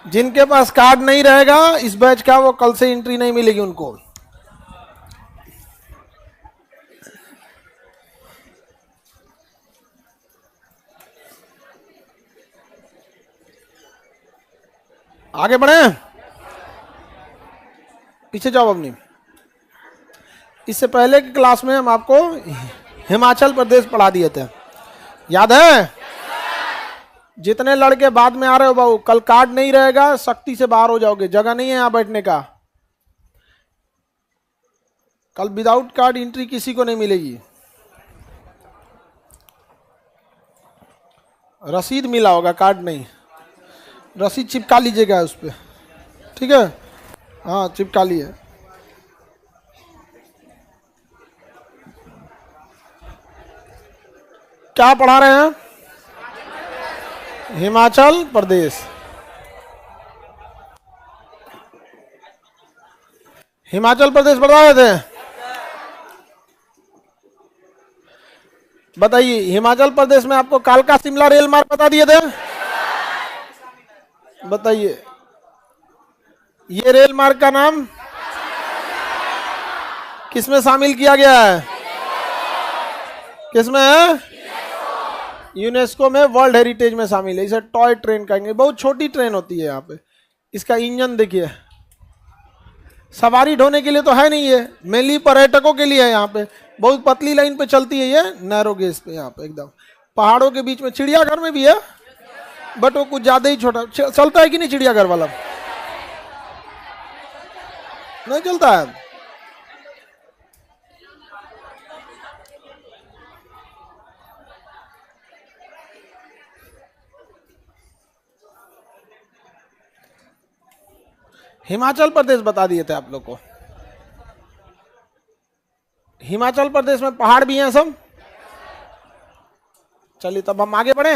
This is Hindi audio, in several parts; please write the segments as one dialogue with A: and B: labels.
A: जिनके पास कार्ड नहीं रहेगा इस बैच का, वो कल से एंट्री नहीं मिलेगी उनको। आगे बढ़े, पीछे जाओ अपनी। इससे पहले की क्लास में हम आपको हिमाचल प्रदेश पढ़ा दिए थे, याद है? जितने लड़के बाद में आ रहे हो बाबू, कल कार्ड नहीं रहेगा, सख्ती से बाहर हो जाओगे, जगह नहीं है यहां बैठने का। कल विदाउट कार्ड एंट्री किसी को नहीं मिलेगी। रसीद मिला होगा, कार्ड नहीं। रसीद चिपका लीजिएगा उस पर, ठीक है? हाँ चिपका लिए। क्या पढ़ा रहे हैं? हिमाचल प्रदेश। हिमाचल प्रदेश पढ़ा रहे थे। बताइए, हिमाचल प्रदेश में आपको कालका शिमला रेल मार्ग बता दिए थे। बताइए, ये रेल मार्ग का नाम किसमें शामिल किया गया है? किसमें है? यूनेस्को में वर्ल्ड हेरिटेज में शामिल है। इसे टॉय ट्रेन कहेंगे। बहुत छोटी ट्रेन होती है यहाँ पे। इसका इंजन देखिए, सवारी ढोने के लिए तो है नहीं, ये मेनली पर्यटकों के लिए है। यहाँ पे बहुत पतली लाइन पे चलती है ये, नैरो गेज पे। यहाँ पे एकदम पहाड़ों के बीच में। चिड़ियाघर में भी है बट वो कुछ ज्यादा ही छोटा चलता है कि नहीं? चिड़ियाघर वाला नहीं चलता है। हिमाचल प्रदेश बता दिए थे आप लोग को। हिमाचल प्रदेश में पहाड़ भी हैं सब। चलिए तब हम आगे बढ़े।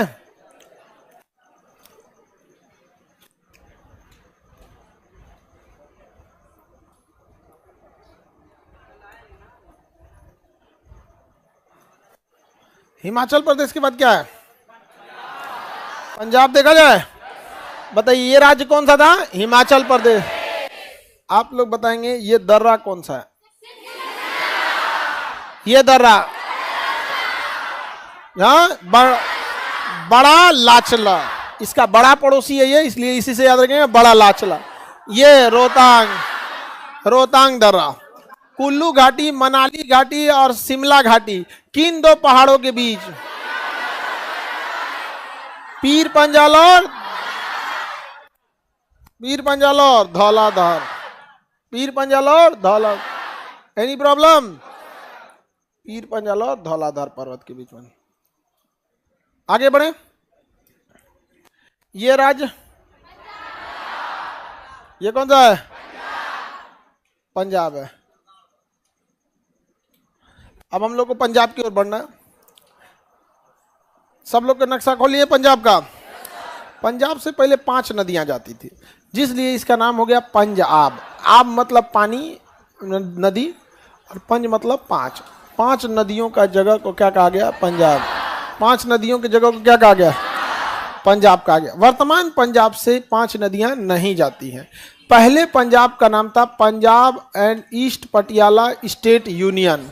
A: हिमाचल प्रदेश के बाद क्या है? पंजाब देखा जाए। बताइए, ये राज्य कौन सा था? हिमाचल प्रदेश। आप लोग बताएंगे ये दर्रा कौन सा है? ये दर्रा, हाँ, बड़ा लाचला। इसका बड़ा पड़ोसी है ये, इसलिए इसी से याद रखेंगे, बड़ा लाचला। ये रोहतांग दर्रा। कुल्लू घाटी, मनाली घाटी और शिमला घाटी, किन दो पहाड़ों के बीच? पीर पंजाल और धौलाधार। पीर पंजाल और धौला। Any problem? पीर पंजाल और धौलाधार पर्वत के बीच में। आगे बढ़े। ये राज्य, ये कौन सा है? पंजाब है। अब हम लोग को पंजाब की ओर बढ़ना है। सब लोग का नक्शा खोलिए पंजाब का। पंजाब से पहले 5 नदियां जाती थी, जिसलिए इसका नाम हो गया पंजाब। आब मतलब पानी, नदी, और पंज मतलब 5। 5 नदियों का जगह को क्या कहा गया? पंजाब। 5 नदियों की जगह को क्या कहा गया? पंजाब कहा गया। वर्तमान पंजाब से 5 नदियां नहीं जाती हैं। पहले पंजाब का नाम था Punjab and east Patiala state union.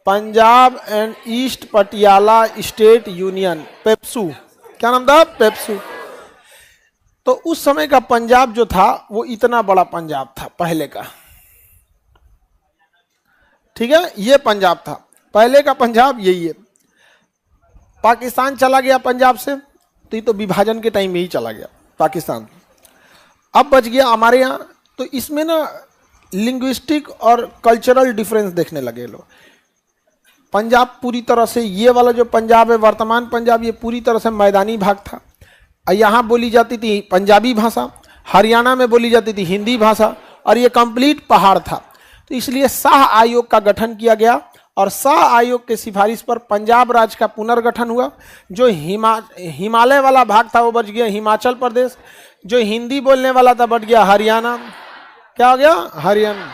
A: Punjab and east Patiala state union, PEPSU. क्या नाम था? पेप्सू। तो उस समय का पंजाब जो था वो इतना बड़ा पंजाब था पहले का, ठीक है? ये पंजाब था पहले का। पंजाब यही है। पाकिस्तान चला गया पंजाब से, तो ये तो विभाजन के टाइम में ही चला गया पाकिस्तान। अब बच गया हमारे यहाँ। तो इसमें ना लिंग्विस्टिक और कल्चरल डिफरेंस देखने लगे लोग। पंजाब पूरी तरह से, ये वाला जो पंजाब है वर्तमान पंजाब, ये पूरी तरह से मैदानी भाग था। यहाँ बोली जाती थी पंजाबी भाषा, हरियाणा में बोली जाती थी हिंदी भाषा, और ये कंप्लीट पहाड़ था। तो इसलिए शाह आयोग का गठन किया गया, और शाह आयोग के सिफारिश पर पंजाब राज्य का पुनर्गठन हुआ। जो हिमालय वाला भाग था वो बच गया हिमाचल प्रदेश, जो हिंदी बोलने वाला था बच गया हरियाणा। क्या हो गया? हरियाणा।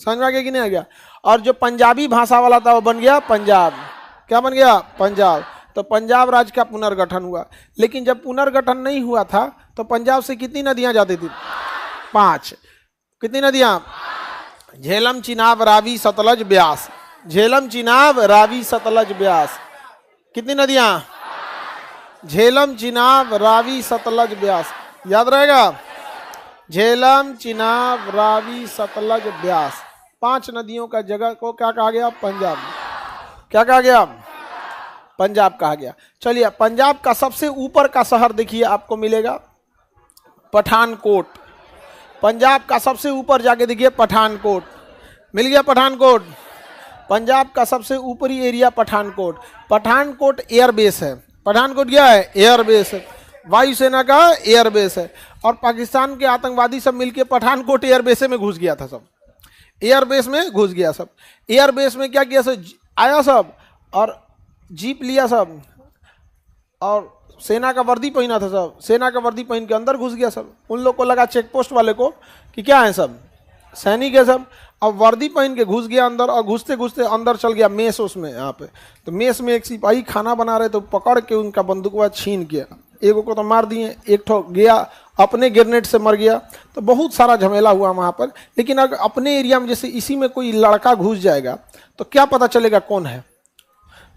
A: समझ में आ गया कि नहीं आ गया? और जो पंजाबी भाषा वाला था वो बन गया पंजाब। क्या बन गया? पंजाब। तो पंजाब राज्य का पुनर्गठन हुआ। लेकिन जब पुनर्गठन नहीं हुआ था तो पंजाब से कितनी नदियां जाती थी? 5। कितनी नदियां? झेलम, चिनाब, रावी, सतलज, ब्यास। झेलम, चिनाब, रावी, सतलज, ब्यास। कितनी नदियां? झेलम, चिनाब, रावी, सतलज, ब्यास। याद रहेगा? झेलम, चिनाब, रावी, सतलज, ब्यास। 5 नदियों का जगह को क्या कहा गया? पंजाब। क्या कहा गया? पंजाब कहा गया। चलिए, पंजाब का सबसे ऊपर का शहर देखिए आपको मिलेगा पठानकोट। पंजाब का सबसे ऊपर जाके देखिए पठानकोट। मिल गया पठानकोट। पंजाब का सबसे ऊपरी एरिया पठानकोट। पठानकोट एयरबेस है। पठानकोट क्या है? एयरबेस है, वायुसेना का एयरबेस है। और पाकिस्तान के आतंकवादी सब मिलके पठानकोट एयरबेस में घुस गया था। सब एयरबेस में घुस गया। सब एयरबेस में क्या किया? सब आया सब और जीप लिया सब और सेना का वर्दी पहना था। सब सेना का वर्दी पहन के अंदर घुस गया। सब उन लोग को लगा चेक पोस्ट वाले को कि क्या है, सब सैनिक है सब। अब वर्दी पहन के घुस गया अंदर और घुसते घुसते अंदर चल गया मेस उसमें। यहाँ पे तो मेस में एक सिपाही खाना बना रहे तो पकड़ के उनका बंदूक छीन के एक को तो मार दिए, एक ठो गया अपने ग्रेनेड से मर गया। तो बहुत सारा झमेला हुआ वहाँ पर। लेकिन अगर अपने एरिया में जैसे इसी में कोई लड़का घुस जाएगा तो क्या पता चलेगा कौन है?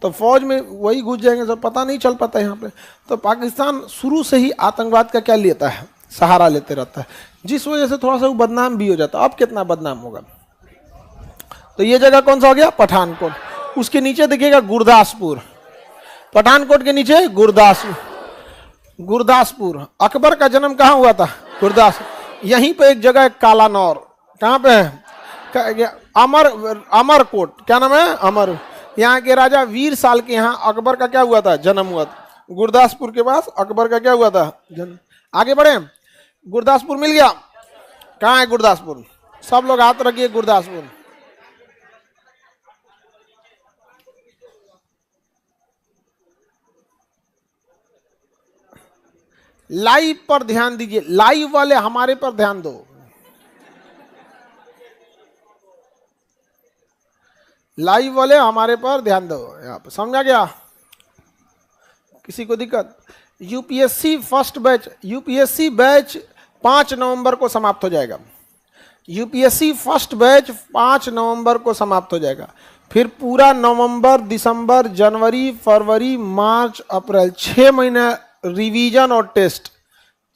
A: तो फौज में वही घुस जाएंगे, सब पता नहीं चल पाता यहाँ पे। तो पाकिस्तान शुरू से ही आतंकवाद का क्या लेता है? सहारा लेते रहता है, जिस वजह से थोड़ा सा वो बदनाम भी हो जाता है। अब कितना बदनाम होगा? तो ये जगह कौन सा हो गया? पठानकोट। उसके नीचे देखिएगा गुरदासपुर। पठानकोट के नीचे गुरदासपुर। अकबर का जन्म कहाँ हुआ था? गुरदासपुर। यहीं पे एक जगह है कालानौर। कहाँ पे है? अमरकोट। क्या नाम है? अमर। यहाँ के राजा वीर साल के यहाँ अकबर का क्या हुआ था? जन्म हुआ था। गुरदासपुर के पास अकबर का क्या हुआ था? जन्म। आगे बढ़े। गुरदासपुर मिल गया। कहाँ है गुरदासपुर? सब लोग हाथ रखिए। गुरदासपुर लाइव पर ध्यान दीजिए। लाइव वाले हमारे पर ध्यान दो। लाइव वाले हमारे पर ध्यान दो। यहाँ पे समझा गया? किसी को दिक्कत? UPSC first batch, UPSC batch 5 नवंबर को समाप्त हो जाएगा। यूपीएससी फर्स्ट बैच 5 नवंबर को समाप्त हो जाएगा। फिर पूरा नवंबर, दिसंबर, जनवरी, फरवरी, मार्च, अप्रैल 6 महीने रिवीजन और टेस्ट।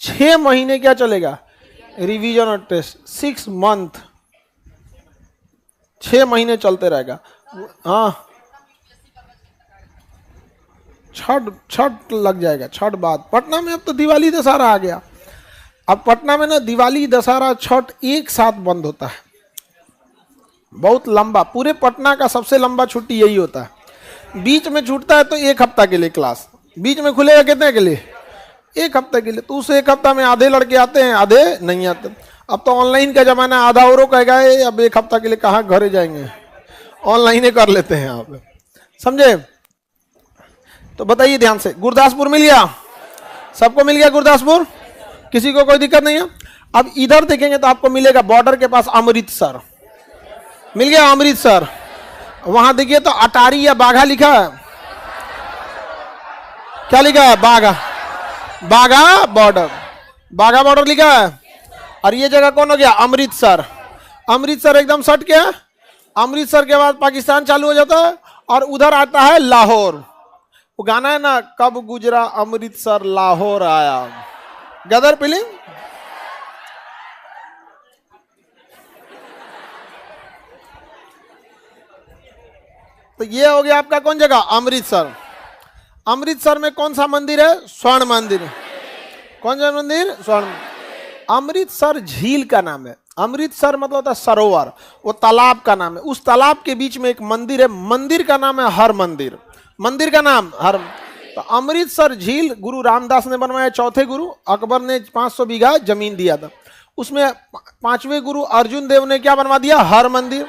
A: 6 महीने क्या चलेगा? रिवीजन और टेस्ट। 6 मंथ, 6 महीने चलते रहेगा। हाँ, छठ लग जाएगा। छठ बाद पटना में अब तो दिवाली दशहरा आ गया। अब पटना में ना दिवाली, दशहरा, छठ एक साथ बंद होता है। बहुत लंबा, पूरे पटना का सबसे लंबा छुट्टी यही होता है। बीच में छूटता है तो 1 हफ्ता के लिए क्लास। बीच में खुलेगा कितने के लिए? 1 हफ्ते के लिए। तो उस 1 हफ्ता में आधे लड़के आते हैं, आधे नहीं आते। अब तो ऑनलाइन का जमाना, आधा औरों कहेगा अब 1 हफ्ता के लिए कहाँ घरे जाएंगे, ऑनलाइन ही कर लेते हैं आप। समझे? तो बताइए ध्यान से। गुरदासपुर मिल गया? सबको मिल गया गुरदासपुर? किसी को कोई दिक्कत नहीं है? अब इधर देखेंगे तो आपको मिलेगा बॉर्डर के पास अमृतसर। मिल गया अमृतसर। वहां देखिए तो अटारी या बाघा लिखा है। क्या लिखा है? बाघा। बाघा बॉर्डर, बाघा बॉर्डर लिखा है। और ये जगह कौन हो गया? अमृतसर। अमृतसर एकदम सट के। अमृतसर के बाद पाकिस्तान चालू हो जाता है और उधर आता है लाहौर। वो गाना है ना, कब गुजरा अमृतसर लाहौर आया, गदर फिल्म। तो ये हो गया आपका कौन जगह? अमृतसर। अमृतसर में कौन सा मंदिर है? स्वर्ण मंदिर। कौन सा मंदिर? स्वर्ण। अमृतसर झील का नाम है। अमृतसर मतलब होता है सरोवर, वो तालाब का नाम है। उस तालाब के बीच में एक मंदिर है, मंदिर का नाम है हर मंदिर। मंदिर का नाम हर। तो अमृतसर झील गुरु रामदास ने बनवाया, चौथे गुरु। अकबर ने 500 बीघा जमीन दिया था। उसमें 5वें गुरु अर्जुन देव ने क्या बनवा दिया? हर मंदिर।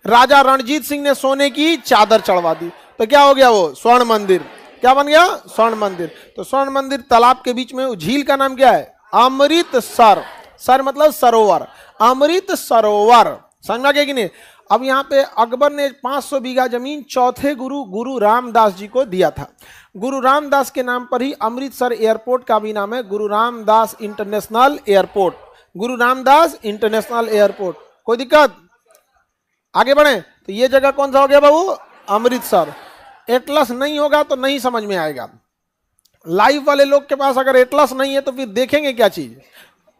A: राजा रणजीत सिंह ने सोने की चादर चढ़वा दी, तो क्या हो गया? वो स्वर्ण मंदिर। क्या बन गया? स्वर्ण मंदिर। तो स्वर्ण मंदिर तालाब के बीच में, झील का नाम क्या है? अमृतसर। सर मतलब सरोवर, अमृत सरोवर। समझा गया कि नहीं? अब यहाँ पे अकबर ने 500 बीघा जमीन चौथे गुरु गुरु रामदास जी को दिया था। गुरु रामदास के नाम पर ही अमृतसर एयरपोर्ट का भी नाम है गुरु रामदास इंटरनेशनल एयरपोर्ट। गुरु रामदास इंटरनेशनल एयरपोर्ट। कोई दिक्कत? आगे बढ़े तो ये जगह कौन सा हो गया बाबू? अमृतसर। एटलस नहीं होगा तो नहीं समझ में आएगा। लाइव वाले लोग के पास अगर एटलस नहीं है तो फिर देखेंगे क्या चीज?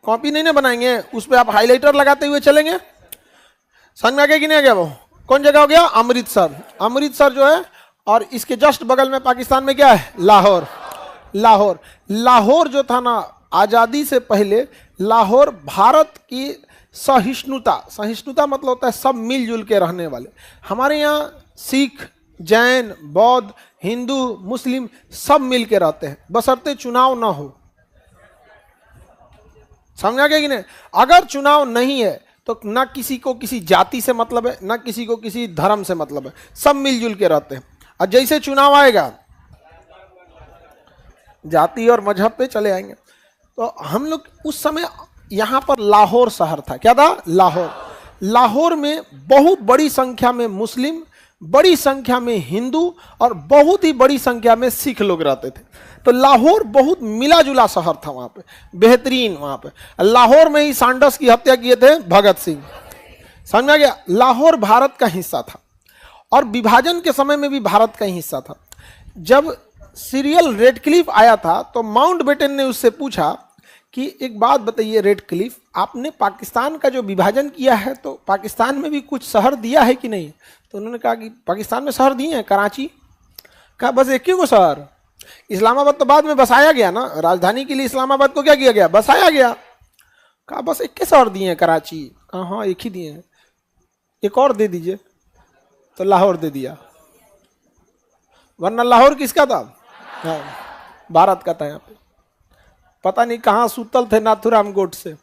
A: कॉपी नहीं ना बनाएंगे, उस पर आप हाईलाइटर लगाते हुए चलेंगे। समझ में आ गया कि नहीं आ गया? वो कौन जगह हो गया? अमृतसर। अमृतसर जो है, और इसके जस्ट बगल में पाकिस्तान में क्या है? लाहौर। लाहौर, लाहौर जो था ना, आजादी से पहले लाहौर भारत की सहिष्णुता, सहिष्णुता मतलब होता है सब मिलजुल के रहने वाले। हमारे यहाँ सिख, जैन, बौद्ध, हिंदू, मुस्लिम सब मिल के रहते हैं, बशर्ते चुनाव ना हो। समझा गया कि नहीं? अगर चुनाव नहीं है तो ना किसी को किसी जाति से मतलब है, ना किसी को किसी धर्म से मतलब है, सब मिलजुल के रहते हैं। और जैसे चुनाव आएगा जाति और मजहब पे चले आएंगे। तो हम लोग उस समय यहां पर लाहौर शहर था। क्या था? लाहौर। लाहौर में बहुत बड़ी संख्या में मुस्लिम, बड़ी संख्या में हिंदू और बहुत ही बड़ी संख्या में सिख लोग रहते थे। तो लाहौर बहुत मिला जुला शहर था वहां पे, बेहतरीन। वहां पे लाहौर में ही सांडस की हत्या किए थे भगत सिंह। समझ में आ गया? लाहौर भारत का हिस्सा था और विभाजन के समय में भी भारत का ही हिस्सा था। जब सीरियल रेडक्लिफ आया था तो माउंटबेटन ने उससे पूछा कि एक बात बताइए रेडक्लिफ, आपने पाकिस्तान का जो विभाजन किया है तो पाकिस्तान में भी कुछ शहर दिया है कि नहीं? तो उन्होंने कहा कि पाकिस्तान में शहर दिए हैं, कराची। कहा बस एक ही को शहर? इस्लामाबाद तो बाद में बसाया गया ना, राजधानी के लिए इस्लामाबाद को क्या किया गया? बसाया गया। कहा बस एक के शहर दिए हैं, कराची। कहा हाँ एक ही दिए हैं, एक और दे दीजिए। तो लाहौर दे दिया, वरना लाहौर किसका था? हाँ, भारत का था। यहाँ पे पता नहीं कहां सूतल थे नाथुराम गोडसे।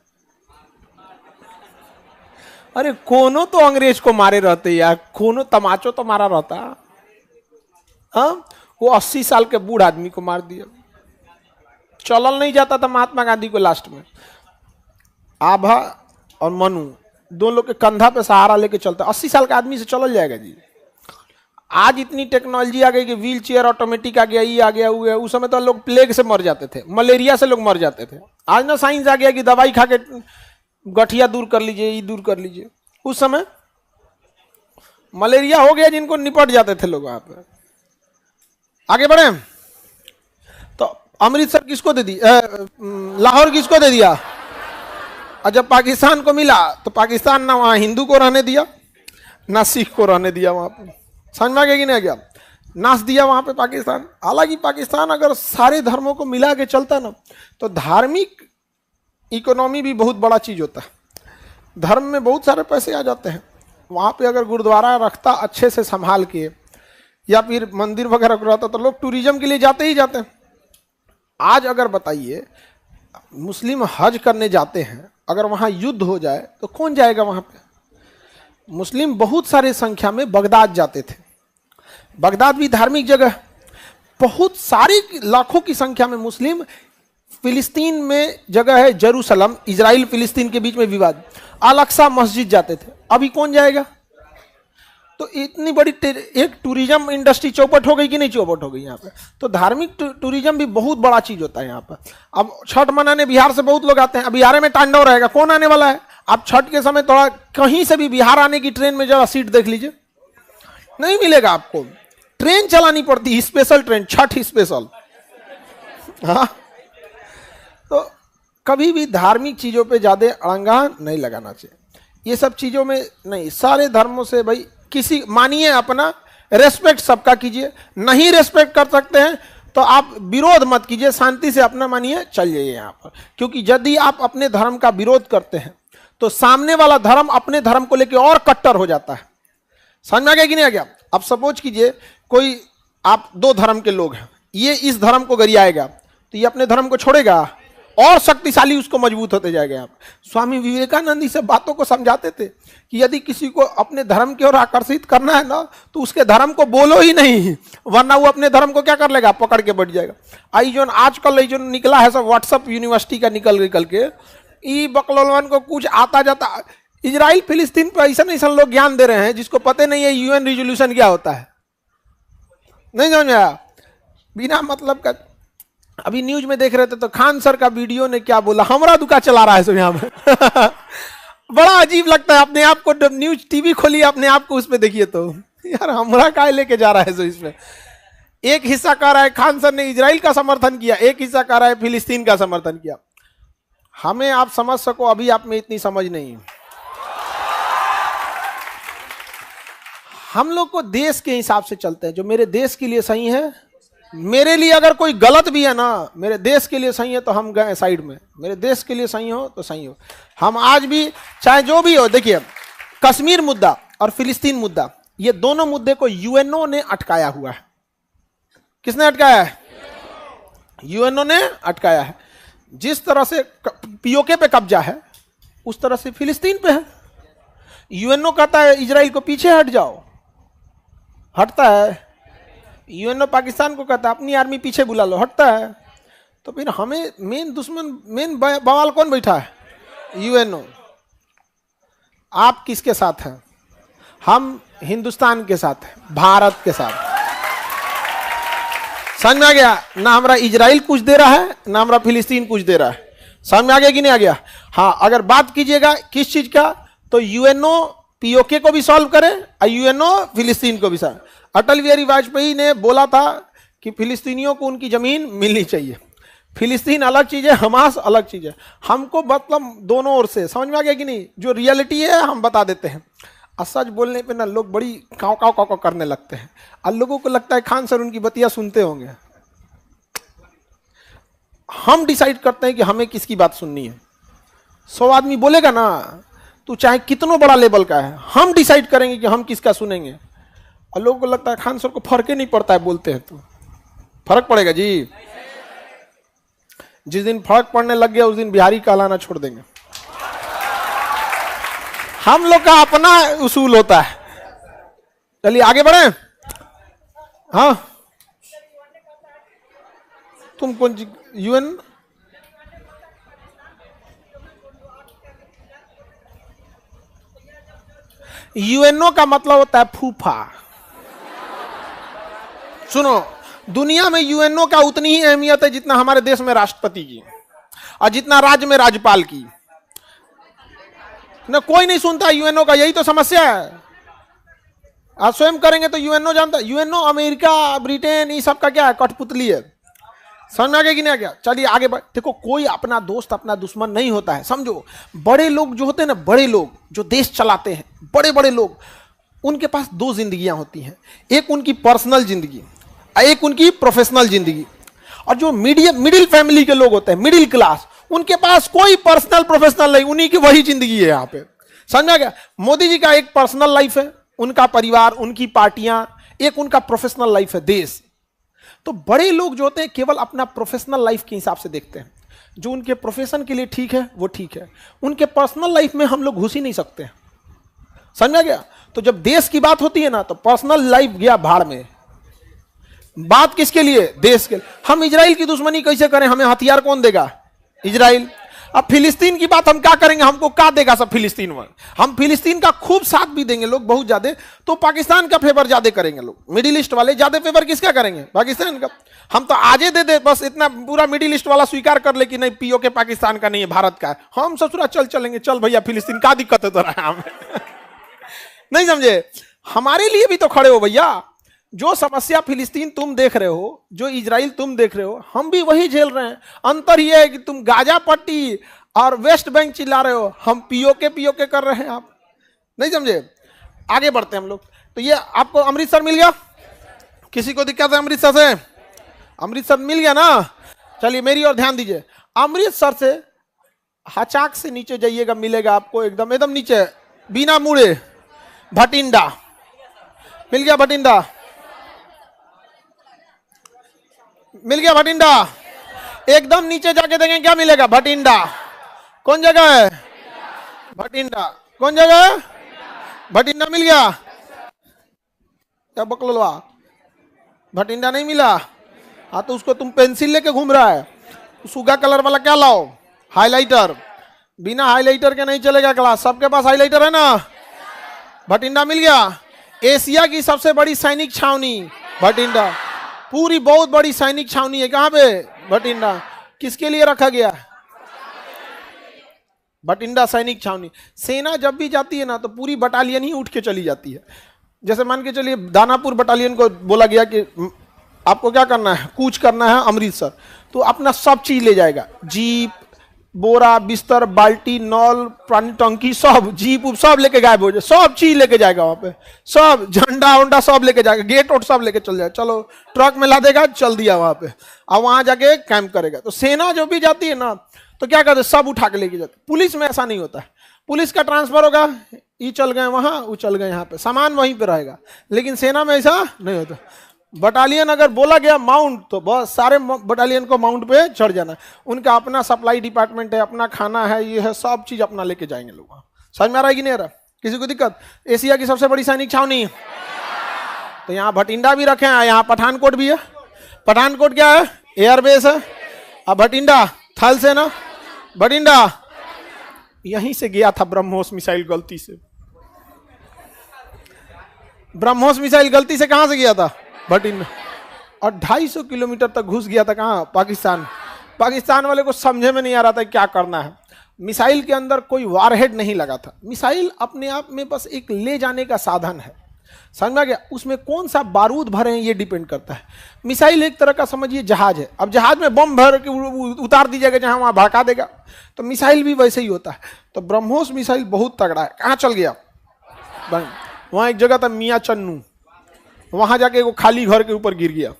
A: अरे कोनो तो अंग्रेज को मारे रहते यार, कोनो तमाचो तो मारा रहता। हाँ, वो 80 साल के बूढ़ आदमी को मार दिया। चलल नहीं जाता था महात्मा गांधी को। लास्ट में आभा और मनु दोनों लोग के कंधा पे सहारा लेके चलता। 80 साल का आदमी से चलल जाएगा जी? आज इतनी टेक्नोलॉजी आ गई कि व्हील चेयर ऑटोमेटिक आ गया, ये आ गया, वो गया। उस समय तो लोग प्लेग से मर जाते थे, मलेरिया से लोग मर जाते थे। आज ना साइंस आ गया कि दवाई खा के गठिया दूर कर लीजिए, ये दूर कर लीजिए। उस समय मलेरिया हो गया जिनको, निपट जाते थे लोग वहां पे। आगे बढ़े तो अमृतसर किसको दे दी? लाहौर किसको दे दिया? और जब पाकिस्तान को मिला तो पाकिस्तान ना वहां हिंदू को रहने दिया ना सिख को रहने दिया। वहां पे समझ में आ गया कि नहीं आ गया? नाच दिया वहां पे पाकिस्तान। हालांकि पाकिस्तान अगर सारे धर्मों को मिला के चलता ना तो धार्मिक इकोनॉमी भी बहुत बड़ा चीज होता है। धर्म में बहुत सारे पैसे आ जाते हैं। वहां पे अगर गुरुद्वारा रखता अच्छे से संभाल के, या फिर मंदिर वगैरह रहता, तो लोग टूरिज्म के लिए जाते ही जाते हैं। आज अगर बताइए मुस्लिम हज करने जाते हैं, अगर वहां युद्ध हो जाए तो कौन जाएगा वहां पे? मुस्लिम बहुत सारे संख्या में बगदाद जाते थे। बगदाद भी धार्मिक जगह। बहुत सारी लाखों की संख्या में मुस्लिम फिलिस्तीन में जगह है जेरूसलम, इजराइल फिलिस्तीन के बीच में विवाद, अल-अक्सा मस्जिद जाते थे। अभी कौन जाएगा? तो इतनी बड़ी एक टूरिज्म इंडस्ट्री चौपट हो गई कि नहीं चौपट हो गई यहाँ पे? तो धार्मिक टूरिज्म भी बहुत बड़ा चीज होता है यहाँ पर। अब छठ मनाने बिहार से बहुत लोग आते हैं। अब बिहार में तांडव रहेगा, कौन आने वाला है? आप छठ के समय थोड़ा कहीं से भी बिहार आने की ट्रेन में जरा सीट देख लीजिए, नहीं मिलेगा आपको। ट्रेन चलानी पड़ती है, स्पेशल ट्रेन, छठ स्पेशल। हाँ, तो कभी भी धार्मिक चीजों पे ज्यादा अड़ंगा नहीं लगाना चाहिए। ये सब चीजों में नहीं, सारे धर्मों से भाई किसी मानिए, अपना रेस्पेक्ट सबका कीजिए। नहीं रेस्पेक्ट कर सकते हैं तो आप विरोध मत कीजिए, शांति से अपना मानिए, चल जाइए यहाँ पर। क्योंकि यदि आप अपने धर्म का विरोध करते हैं तो सामने वाला धर्म अपने धर्म को लेकर और कट्टर हो जाता है। समझ में आ गया कि नहीं आ गया? अब सपोज कीजिए कोई, आप दो धर्म के लोग हैं, ये इस धर्म को गरियाएगा तो ये अपने धर्म को छोड़ेगा और शक्तिशाली उसको मजबूत होते जाएगा। आप स्वामी विवेकानंद इस बातों को समझाते थे कि यदि किसी को अपने धर्म की ओर आकर्षित करना है ना तो उसके धर्म को बोलो ही नहीं, वरना वो अपने धर्म को क्या कर लेगा? पकड़ के बैठ जाएगा। आई जो आजकल जो निकला है सब व्हाट्सएप यूनिवर्सिटी का निकल के, ई बकलोलवन को कुछ आता जाता, इजराइल फिलिस्तीन पर ऐसा लोग ज्ञान दे रहे हैं जिसको पता नहीं है यूएन रिजोल्यूशन क्या होता है। नहीं समझ में आया? बिना मतलब का। अभी न्यूज में देख रहे थे तो खान सर का वीडियो ने क्या बोला, हमरा दुका चला रहा है सो यहाँ में। बड़ा अजीब लगता है अपने आप को, न्यूज टीवी खोलिए अपने आप को उस पर देखिए तो यार हमरा काय लेके जा रहा है सो इसमें। एक हिस्सा कह रहा है खान सर ने इजराइल का समर्थन किया, एक हिस्सा कह रहा है फिलिस्तीन का समर्थन किया। हमें आप समझ सको अभी आप में इतनी समझ नहीं है। हम लोग को देश के हिसाब से चलते हैं, जो मेरे देश के लिए सही है, मेरे लिए अगर कोई गलत भी है ना, मेरे देश के लिए सही है तो हम गए साइड में, मेरे देश के लिए सही हो तो सही हो। हम आज भी चाहे जो भी हो, देखिए कश्मीर मुद्दा और फिलिस्तीन मुद्दा, ये दोनों मुद्दे को यूएनओ ने अटकाया हुआ है। किसने अटकाया है? यूएनओ ने अटकाया है। जिस तरह से पीओके पे कब्जा है उस तरह से फिलिस्तीन पे है। यूएनओ कहता है इजराइल को पीछे हट जाओ, हटता है। यूएनओ पाकिस्तान को कहता है अपनी आर्मी पीछे बुला लो, हटता है। तो फिर हमें मेन दुश्मन, मेन बवाल कौन बैठा है? यूएनओ। आप किसके साथ हैं? हम हिंदुस्तान के साथ हैं, भारत के साथ। समझ में आ गया ना? हमारा इजराइल कुछ दे रहा है ना हमारा फिलिस्तीन कुछ दे रहा है। समझ में आ गया कि नहीं आ गया? हाँ, अगर बात कीजिएगा किस चीज का, तो यूएनओ पीओके को भी सॉल्व करे और यूएनओ फिलिस्तीन को भी सॉल्व। अटल बिहारी वाजपेयी ने बोला था कि फिलिस्तीनियों को उनकी जमीन मिलनी चाहिए। फिलिस्तीन अलग चीज है, हमास अलग चीज है। हमको मतलब दोनों ओर से समझ में आ गया कि नहीं? जो रियलिटी है हम बता देते हैं, और सच बोलने पे ना लोग बड़ी काव काव काव करने लगते हैं, और लोगों को लगता है खान सर उनकी बतिया सुनते होंगे। हम डिसाइड करते हैं कि हमें किसकी बात सुननी है। 100 आदमी बोलेगा ना, तो चाहे कितना बड़ा लेवल का है, हम डिसाइड करेंगे कि हम किसका सुनेंगे। और लोगों को लगता है खान सर को फर्क ही नहीं पड़ता है, बोलते हैं तो फर्क पड़ेगा जी। जिस दिन फर्क पड़ने लग गया उस दिन बिहारी कहलाना छोड़ देंगे। हम लोग का अपना उसूल होता है। चलिए आगे बढ़े। हाँ, तुम कौन यूएन? यूएनओ का मतलब होता है फूफा। सुनो, दुनिया में यूएनओ का उतनी ही अहमियत है जितना हमारे देश में राष्ट्रपति की और जितना राज्य में राज्यपाल की। ना कोई नहीं सुनता यूएनओ का, यही तो समस्या है। आप स्वयं करेंगे तो यूएनओ जानता है। यूएनओ अमेरिका, ब्रिटेन, ये सब का क्या है? कठपुतली है। समझ में आ गया कि नहीं आ गया? चलिए आगे बढ़। देखो, कोई अपना दोस्त अपना दुश्मन नहीं होता है, समझो। बड़े लोग जो होते हैं ना, बड़े लोग जो देश चलाते हैं, बड़े बड़े लोग, उनके पास 2 जिंदगियां होती हैं। एक उनकी पर्सनल जिंदगी, एक उनकी प्रोफेशनल जिंदगी। और जो मिडिल फैमिली के लोग होते हैं, मिडिल क्लास, उनके पास कोई पर्सनल प्रोफेशनल नहीं, उन्हीं की वही जिंदगी है यहाँ पे। समझ में आ गया? मोदी जी का एक पर्सनल लाइफ है, उनका परिवार, उनकी पार्टियां, एक उनका प्रोफेशनल लाइफ है, देश। तो बड़े लोग जो होते हैं केवल अपना प्रोफेशनल लाइफ के हिसाब से देखते हैं। जो उनके प्रोफेशन के लिए ठीक है वो ठीक है, उनके पर्सनल लाइफ में हम लोग घुस ही नहीं सकते। समझ में आ गया? तो जब देश की बात होती है ना, तो पर्सनल लाइफ गया भाड़ में। बात किसके लिए? देश के लिए। हम इजराइल की दुश्मनी कैसे करें? हमें हथियार कौन देगा? इजराइल। अब फिलिस्तीन की बात हम क्या करेंगे? हमको क्या देगा सब फिलिस्तीन में? हम फिलिस्तीन का खूब साथ भी देंगे लोग, बहुत ज्यादा। तो पाकिस्तान का फेवर ज्यादा करेंगे लोग, मिडिल ईस्ट वाले ज्यादा फेवर किसका करेंगे? पाकिस्तान का। हम तो आजे दे दे, बस इतना पूरा मिडिल ईस्ट वाला स्वीकार कर ले कि नहीं, पीओके पाकिस्तान का नहीं है, भारत का है। हम ससुरा चलेंगे, चल भैया फिलिस्तीन का दिक्कत है तो रहा हमें। नहीं समझे? हमारे लिए भी तो खड़े हो भैया। जो समस्या फिलिस्तीन तुम देख रहे हो, जो इजराइल तुम देख रहे हो, हम भी वही झेल रहे हैं। अंतर यह है कि तुम गाजा पट्टी और वेस्ट बैंक चिल्ला रहे हो, हम पीओके कर रहे हैं। आप नहीं समझे? आगे बढ़ते हैं हम लोग। तो ये आपको अमृतसर मिल गया? किसी को दिक्कत है अमृतसर से? अमृतसर मिल गया ना? चलिए मेरी ओर ध्यान दीजिए। अमृतसर से हचाक से नीचे जाइएगा, मिलेगा आपको एकदम एकदम नीचे, बिना मुड़े, भटिंडा। मिल गया भटिंडा? मिल गया भटिंडा? एकदम नीचे जाके देखें क्या मिलेगा? भटिंडा। कौन जगह है? भटिंडा। कौन जगह है? भटिंडा मिल गया? क्या बकलोलवा? भटिंडा नहीं मिला? हाँ, तो उसको तुम पेंसिल लेके घूम रहा है। सुगा कलर वाला क्या लाओ? हाइलाइटर। बिना हाइलाइटर के नहीं चलेगा क्लास। सबके पास हाइलाइटर है ना? भटिंडा मिल गया? एशिया की सबसे बड़ी सैनिक छावनी भटिंडा। पूरी बहुत बड़ी सैनिक छावनी है। कहां पे? भटिंडा। किसके लिए रखा गया? भटिंडा सैनिक छावनी। सेना जब भी जाती है ना तो पूरी बटालियन ही उठ के चली जाती है। जैसे मान के चलिए दानापुर बटालियन को बोला गया कि आपको क्या करना है, कूच करना है अमृतसर, तो अपना सब चीज ले जाएगा, जीप, बोरा, बिस्तर, बाल्टी, नॉल, पानी टंकी, सब जीप उप सब लेके गायब हो जाए, सब चीज लेके जाएगा वहां पे, सब झंडा उंडा सब लेके जाएगा, गेट और सब लेके चल जाए, चलो ट्रक में ला देगा, चल दिया वहां पे, अब वहां जाके कैंप करेगा। तो सेना जो भी जाती है ना तो क्या करते, सब उठा के लेके जाते। पुलिस में ऐसा नहीं होता है, पुलिस का ट्रांसफर होगा, ये चल गए वहां, वो चल गए यहाँ पे, सामान वहीं पे रहेगा। लेकिन सेना में ऐसा नहीं होता। बटालियन अगर बोला गया माउंट तो बस सारे बटालियन को माउंट पे चढ़ जाना है। उनका अपना सप्लाई डिपार्टमेंट है, अपना खाना है, ये है, सब चीज अपना लेके जाएंगे लोग। समझ में आ रहा है कि नहीं आ रहा? किसी को दिक्कत? एशिया की सबसे बड़ी सैनिक छावनी है। तो यहाँ भटिंडा भी रखे हैं, यहाँ पठानकोट भी है। पठानकोट क्या है? एयरबेस है। अब भटिंडा थल सेना। भटिंडा यहीं से गया था ब्रह्मोस मिसाइल गलती से। ब्रह्मोस मिसाइल गलती से कहां से गया था? भटिंडा। और 250 किलोमीटर तक घुस गया था। कहां? पाकिस्तान। पाकिस्तान वाले को समझे में नहीं आ रहा था क्या करना है। मिसाइल के अंदर कोई वारहेड नहीं लगा था। मिसाइल अपने आप में बस एक ले जाने का साधन है। समझ में आ गया? उसमें कौन सा बारूद भरे हैं ये डिपेंड करता है। मिसाइल एक तरह का समझिए जहाज है। अब जहाज में बम भर के उतार दीजिएगा जहां वहां भड़का देगा, तो मिसाइल भी वैसे ही होता है। तो ब्रह्मोस मिसाइल बहुत तगड़ा है। कहां चल गया? वहां एक जगह था मियाँ चन्नू, वहां जाके वो खाली घर के ऊपर गिर गया।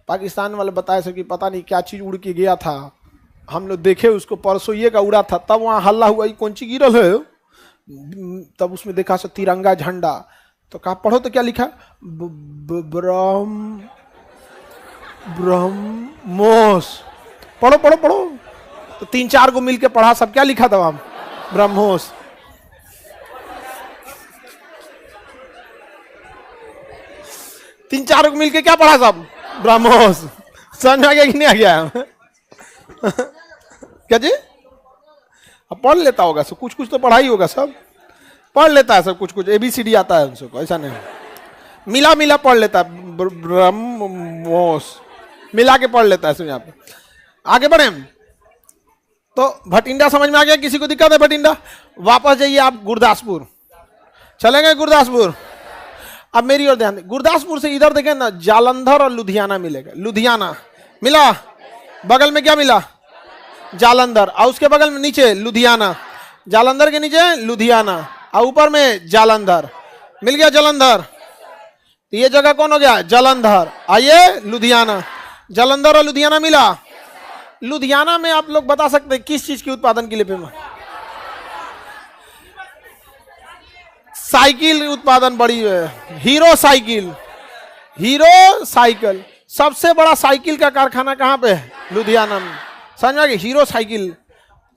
A: पाकिस्तान वाले बताए सर कि पता नहीं क्या चीज उड़ के गया था, हम लोग देखे उसको, परसों का उड़ा था, तब वहां हल्ला हुआ कौन ची गिरल है। तब उसमें देखा सो तिरंगा झंडा, तो कहा पढ़ो तो क्या लिखा? ब्रह्मोस। पढ़ो पढ़ो पढ़ो। तो 3-4 को मिलके पढ़ा, सब क्या लिखा था वहां? ब्रह्मोस। तीन चार को मिलके क्या पढ़ा सब? ब्रह्मोस। समझ में आ गया कि नहीं आ गया? क्या जी? अब पढ़ लेता होगा सब, कुछ कुछ तो पढ़ाई होगा, सब पढ़ लेता है, सब कुछ कुछ ABCD आता है उनको, ऐसा नहीं मिला मिला पढ़ लेता है। ब्रह्मोस मिला के पढ़ लेता है। सुनिए आप आगे बढ़े। तो भटिंडा समझ में आ गया? किसी को दिक्कत है? भटिंडा वापस जाइए आप गुरदासपुर, चलेंगे गुरदासपुर। अब मेरी ओर ध्यान दें, गुरदासपुर से इधर देखें ना, जालंधर और लुधियाना मिलेगा। लुधियाना मिला, बगल में क्या मिला? जालंधर, और उसके बगल में नीचे लुधियाना, जालंधर के नीचे लुधियाना, और ऊपर में जालंधर। मिल गया जालंधर। तो ये जगह कौन हो गया? जालंधर। आइए लुधियाना, जालंधर और लुधियाना मिला। लुधियाना में आप लोग बता सकते हैं किस चीज के उत्पादन के लिए फेमस? साइकिल उत्पादन बड़ी है। हीरो साइकिल, हीरो साइकिल सबसे बड़ा साइकिल का कारखाना कहां पे है? लुधियाना में। समझ में आ गया? Hero cycle,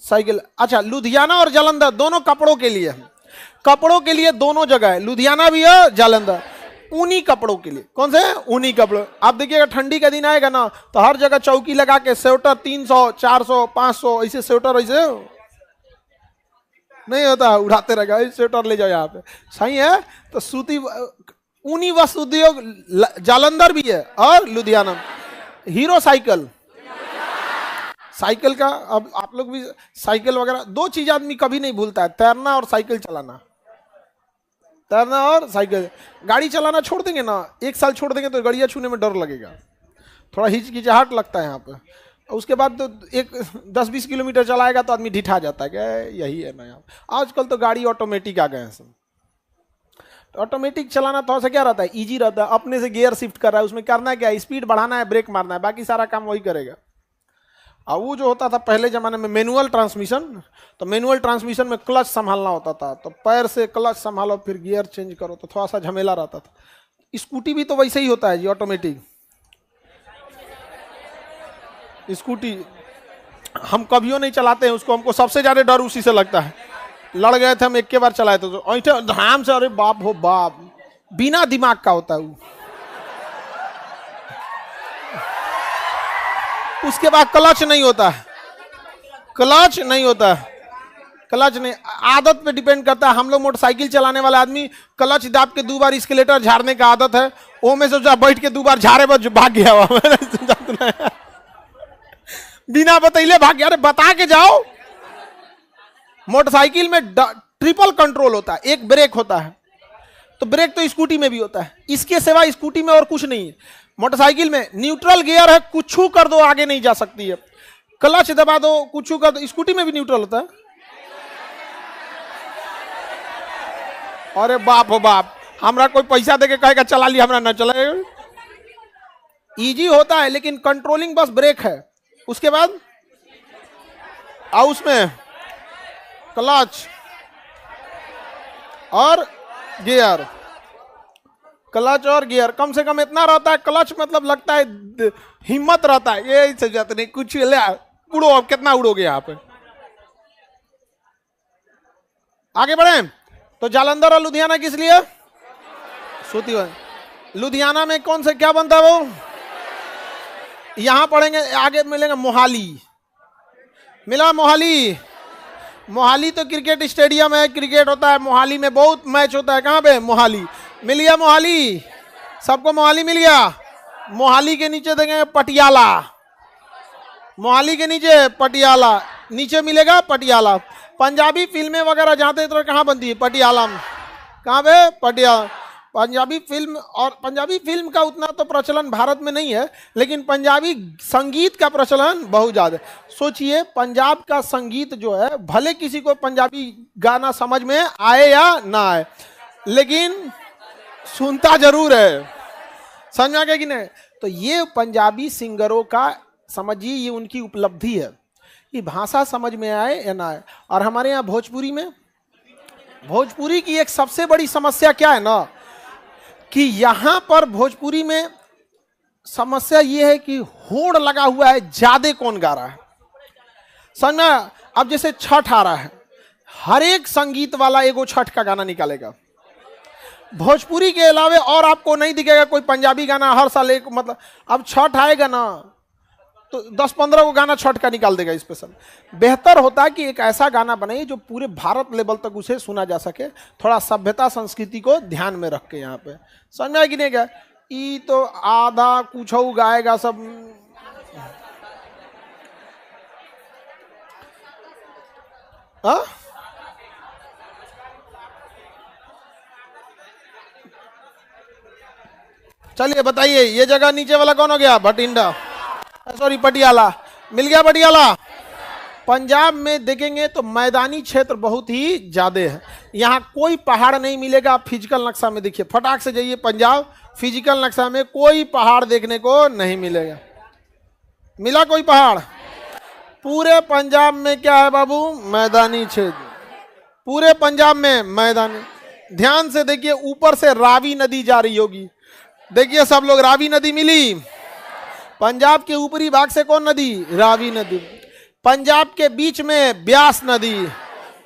A: cycle. अच्छा, लुधियाना और जालंधर दोनों कपड़ों के लिए, कपड़ों के लिए दोनों जगह है, लुधियाना भी है, जालंधर। ऊनी कपड़ों के लिए, कौन से? ऊनी कपड़ों। आप देखिएगा ठंडी का दिन आएगा ना, तो हर जगह चौकी लगा के स्वेटर 300, 400, 500 ऐसे स्वेटर ऐसे नहीं होता, उड़ाते रहेगा, स्वेटर ले जाओ यहाँ पे। सही है। तो सूती ऊनी वस्त्र उद्योग जालंधर भी है और लुधियाना। हीरो साइकिल, साइकिल का, अब आप लोग भी साइकिल वगैरह, दो चीज आदमी कभी नहीं भूलता है, तैरना और साइकिल चलाना। तैरना और साइकिल। गाड़ी चलाना छोड़ देंगे ना, 1 साल छोड़ देंगे तो गाड़ियां छूने में डर लगेगा, थोड़ा हिचकिचाहट लगता है यहाँ पे। उसके बाद तो 10-20 किलोमीटर चलाएगा तो आदमी ढिठा जाता है कि यही है ना। यहाँ आजकल तो गाड़ी ऑटोमेटिक आ गए हैं सब। ऑटोमेटिक चलाना थोड़ा सा क्या रहता है? इजी रहता है, अपने से गियर शिफ्ट कर रहा है, उसमें करना क्या है? स्पीड बढ़ाना है, ब्रेक मारना है, बाकी सारा काम वही करेगा। और वो जो होता था पहले जमाने में मैनुअल ट्रांसमिशन, तो मैनुअल ट्रांसमिशन में क्लच संभालना होता था, तो पैर से क्लच संभालो फिर गियर चेंज करो, तो थोड़ा सा झमेला रहता था। स्कूटी भी तो वैसे ही होता है जी, ऑटोमेटिक स्कूटी। हम कभियो नहीं चलाते हैं उसको, हमको सबसे ज्यादा डर उसी से लगता है। लड़ गए थे हम, एक के बार चलाए थे तो ऐसे धाम से, अरे बाप हो बाप, बिना दिमाग का होता है वो। उसके बाद क्लच नहीं होता है, क्लच नहीं होता है, क्लच नहीं। आदत पे डिपेंड करता है। हम लोग मोटरसाइकिल चलाने वाला आदमी क्लच दाब के 2 बार स्केलेटर झाड़ने का आदत है, वो मैं सोचा बैठ के 2 बार झाड़े बज भाग गया मैंने बिना बतैले भाग गया। अरे बता के जाओ। मोटरसाइकिल में ट्रिपल कंट्रोल होता है, एक ब्रेक होता है, तो ब्रेक तो स्कूटी में भी होता है, इसके सिवा स्कूटी में और कुछ नहीं है। मोटरसाइकिल में न्यूट्रल गियर है, कुछ कर दो आगे नहीं जा सकती है, क्लच दबा दो कुछ कर दो। स्कूटी में भी न्यूट्रल होता है। अरे बाप हो बाप, हमरा कोई पैसा देके कहेगा चला लिया, हमरा ना चलाएगा। इजी होता है लेकिन कंट्रोलिंग बस ब्रेक है। उसके बाद और उसमें क्लच और गियर, क्लच और गियर कम से कम इतना रहता है। क्लच मतलब लगता है हिम्मत रहता है, ये समझाते नहीं कुछ ले उड़ो। अब कितना उड़ोगे आप। आगे बढ़े तो जालंधर और लुधियाना किस लिए? सूती। लुधियाना में कौन से क्या बनता है वो? यहां पढ़ेंगे, आगे मिलेंगे मोहाली। मिला मोहाली। मोहाली तो क्रिकेट स्टेडियम है, क्रिकेट होता है मोहाली में, बहुत मैच होता है। कहां पे? मोहाली। मिल गया मोहाली, सबको मोहाली मिल गया। मोहाली के नीचे देंगे पटियाला, मोहाली के नीचे पटियाला, नीचे मिलेगा पटियाला। पंजाबी फिल्में वगैरह जाते तो कहाँ बनती है? पटियाला में। कहाँ पे? पटियाला। पंजाबी फिल्म, और पंजाबी फिल्म का उतना तो प्रचलन भारत में नहीं है, लेकिन पंजाबी संगीत का प्रचलन बहुत ज्यादा है। सोचिए पंजाब का संगीत जो है, भले किसी को पंजाबी गाना समझ में आए या ना आए, लेकिन सुनता जरूर है। समझ आ गया कि नहीं? तो ये पंजाबी सिंगरों का समझिए, ये उनकी उपलब्धि है। ये भाषा समझ में आए या ना आए। और हमारे यहाँ भोजपुरी में, भोजपुरी की एक सबसे बड़ी समस्या क्या है ना, कि यहां पर भोजपुरी में समस्या यह है कि होड़ लगा हुआ है, ज्यादा कौन गा रहा है। समझना? अब जैसे छठ आ रहा है, हर एक संगीत वाला एगो छठ का गाना निकालेगा। भोजपुरी के अलावे और आपको नहीं दिखेगा कोई पंजाबी गाना हर साल एक, मतलब अब छठ आएगा ना तो 10-15 को गाना छठ का निकाल देगा स्पेशल। बेहतर होता है कि एक ऐसा गाना बनाइए जो पूरे भारत लेवल तक उसे सुना जा सके, थोड़ा सभ्यता संस्कृति को ध्यान में रख के। यहाँ पे समझ में कि नहीं क्या? ई तो आधा कुछ गाएगा सब। हाँ, चलिए बताइए, ये जगह नीचे वाला कौन हो गया? भटिंडा, सॉरी पटियाला। मिल गया पटियाला। पंजाब में देखेंगे तो मैदानी क्षेत्र बहुत ही ज्यादा है, यहाँ कोई पहाड़ नहीं मिलेगा। आप फिजिकल नक्शा में देखिए, फटाक से जाइए पंजाब, फिजिकल नक्शा में कोई पहाड़ देखने को नहीं मिलेगा। मिला कोई पहाड़? पूरे पंजाब में क्या है बाबू? मैदानी क्षेत्र। पूरे पंजाब में मैदानी। ध्यान से देखिए, ऊपर से रावी नदी जा रही होगी, देखिए सब लोग, रावी नदी मिली। पंजाब के ऊपरी भाग से कौन नदी? रावी नदी। पंजाब के बीच में ब्यास नदी,